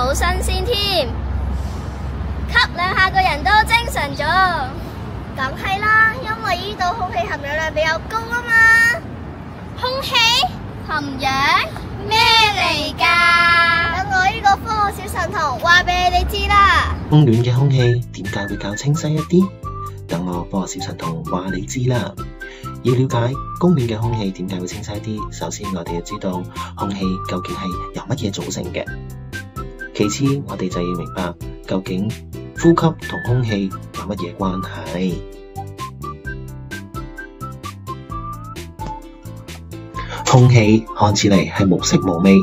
好新鮮添，吸兩下個人都精神咗。梗係啦，因為呢度空氣含氧量比較高啊嘛。空氣含氧咩嚟㗎？等我呢個科學小神童話俾你哋知啦。供暖嘅空氣點解會較清晰一啲？等我科學小神童話你知啦。要了解供暖嘅空氣點解會清晰啲，首先我哋要知道空氣究竟係由乜嘢組成嘅。其次，我哋就要明白究竟呼吸同空氣有乜嘢關係。空氣看似嚟係無色無味，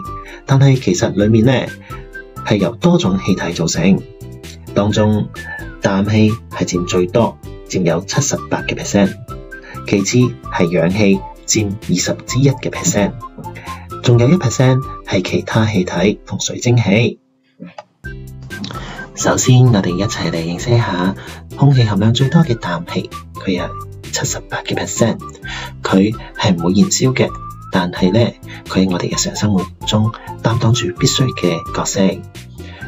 但係其實裡面呢係由多種氣體組成，當中氮氣係佔最多，佔有78%，其次係氧氣佔1%，仲有1%係其他氣體同水蒸氣。首先，我哋一齊嚟認識一下空氣含量最多嘅氮氣，佢有78%，佢係唔會燃燒嘅，但係呢，佢喺我哋日常生活中擔當住必須嘅角色，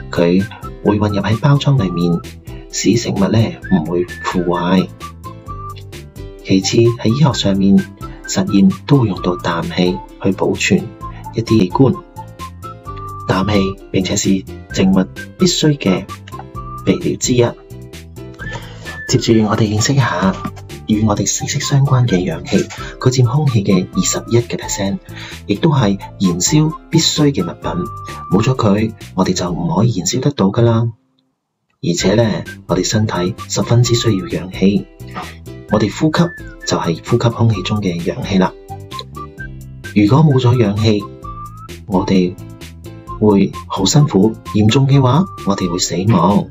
佢會混入喺包裝裡面，使食物呢唔會腐壞。其次，喺醫學上面實驗都會用到氮氣去保存一啲器官。氮氣並且是植物必須嘅備料之一。接住我哋認識一下與我哋息息相關嘅氧氣，佢佔空氣嘅21%，亦都係燃燒必須嘅物品。冇咗佢，我哋就唔可以燃燒得到㗎啦。而且呢，我哋身體十分之需要氧氣，我哋呼吸就係呼吸空氣中嘅氧氣啦。如果冇咗氧氣，我哋會好辛苦，嚴重嘅話，我哋會死亡。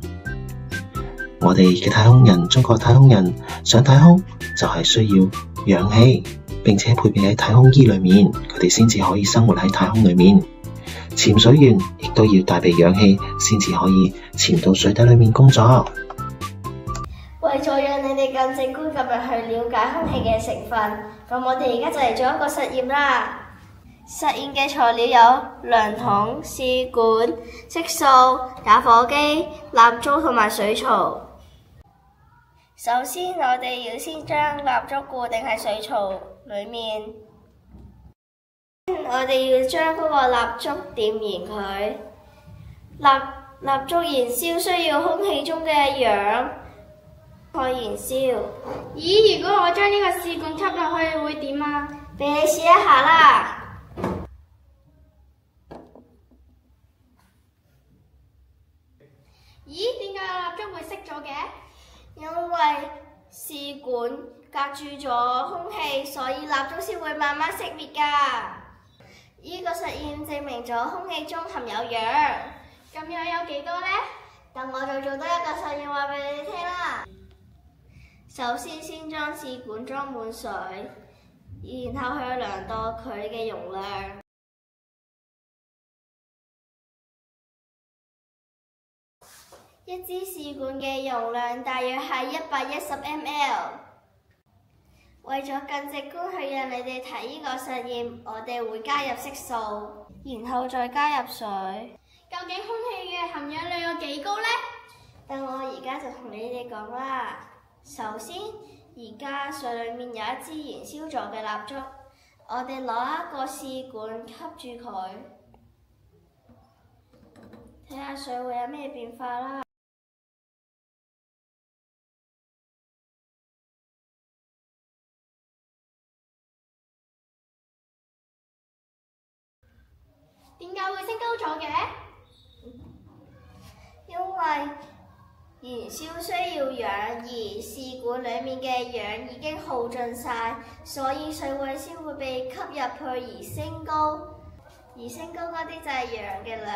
我哋嘅太空人，中國太空人上太空就係需要氧氣，並且配備喺太空衣裏面，佢哋先至可以生活喺太空裏面。潛水員亦都要帶備氧氣，先至可以潛到水底裏面工作。為咗讓你哋更直觀咁樣去了解空氣嘅成分，咁我哋而家就嚟做一個實驗啦。實驗嘅材料有量筒、試管、色素、打火機、蠟燭同埋水槽。首先，我哋要先將蠟燭固定喺水槽裏面。我哋要將嗰個蠟燭點燃佢。蠟燭燃燒需要空氣中嘅氧去燃燒。咦，如果我將呢個試管吸落去會點啊？俾你試一下啦。咦，點解蠟燭會熄咗嘅？因為試管隔住咗空氣，所以蠟燭先會慢慢熄滅㗎。呢個實驗證明咗空氣中含有氧。咁氧有幾多呢？等我再做多一個實驗話俾你哋聽啦。首先將試管裝滿水，然後去量度佢嘅容量。一支試管嘅容量大約係110ml。為咗更直觀去讓你哋睇呢個實驗，我哋會加入色素，然後再加入水。究竟空氣嘅含氧量有幾高呢？等我而家就同你哋講啦。首先，而家水裡面有一支燃燒咗嘅蠟燭，我哋攞一個試管吸住佢，睇下水會有咩變化啦。點解會升高咗嘅？因為燃燒需要氧，而試管裡面嘅氧已經耗盡晒，所以水位先會被吸入去而升高。而升高嗰啲就係氧嘅量。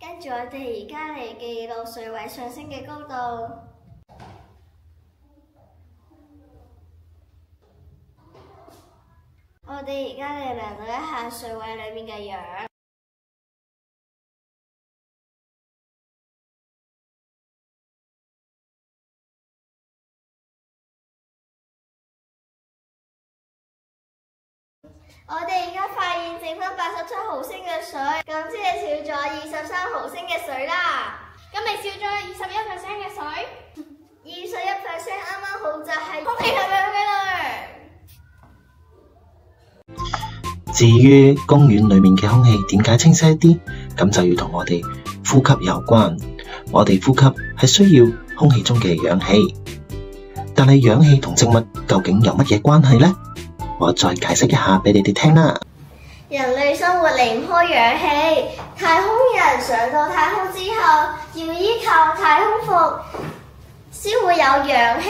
跟住我哋而家嚟記錄水位上升嘅高度。我哋而家嚟量度一下水位裡面嘅氧。我哋而家發現剩翻87毫升嘅水，咁即係少咗23毫升嘅水啦。咁咪少咗21% 嘅水，21% 啱啱好就係空氣含量嘅量。至於公園裏面嘅空氣點解清晰啲，咁就要同我哋呼吸有關。我哋呼吸係需要空氣中嘅氧氣，但係氧氣同植物究竟有乜嘢關係呢？我再解釋一下俾你哋聽啦。人類生活離唔開氧氣，太空人上到太空之後，要依靠太空服先會有氧氣，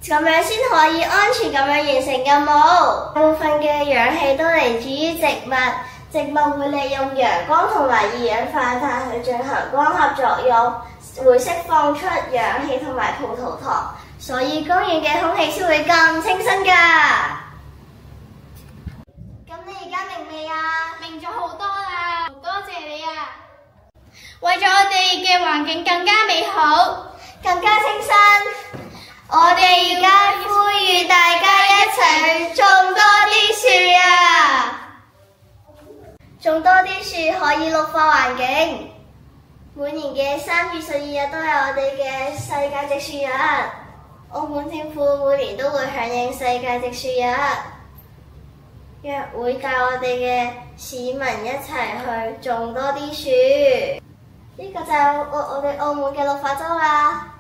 咁樣先可以安全咁樣完成任務。大部分嘅氧氣都嚟自於植物，植物會利用陽光同埋二氧化碳去進行光合作用，會釋放出氧氣同埋葡萄糖，所以公園嘅空氣先會咁清新㗎。咁你而家明未啊？明咗好多啦，多謝你啊！為咗我哋嘅環境更加美好，更加清新，我哋而家呼籲大家一齊去種多啲樹啊！種多啲樹可以綠化環境。每年嘅3月12日都係我哋嘅世界植樹日，澳門政府每年都會響應世界植樹日，約會教我哋嘅市民一齊去種多啲樹。呢個就係我哋澳門嘅綠化週啦。